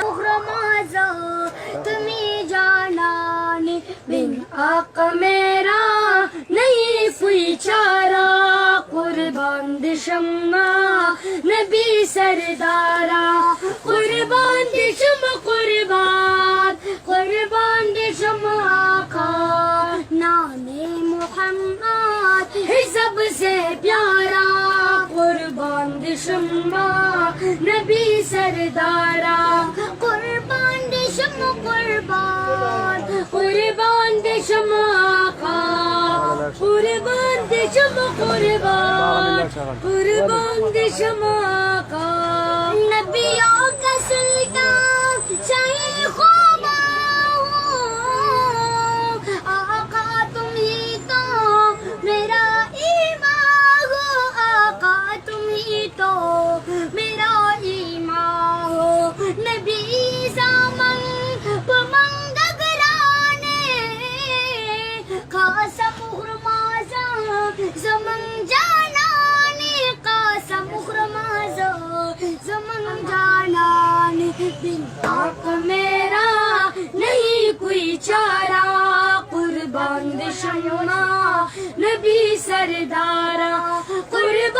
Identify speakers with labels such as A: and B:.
A: مغرمازا تمہیں جانا نے بن آقا میرا نہیں کوئی چارہ قربان دے شمع نبی سردارا قربان دے شمع قربان دے شمع آقا نام محمد ہے سب سے پیارا قربان دے شمع نبی سردارا قربان دے شمع قربان دے شمع آقا قربان دے شمع قربان دے شمع آقا نبیوں کا سلطان شیخ و آقا تم ہی تو میرا ایمان ہو آقا تم ہی تو میرا ایمان ہو نبی زمان پمنگ گرانے قاسم خرمازا زمان جانانے قاسم خرمازا زمان جانانے بن آقا میرا نہیں کوئی چارہ قربان دے شمع نبی سردارا قربان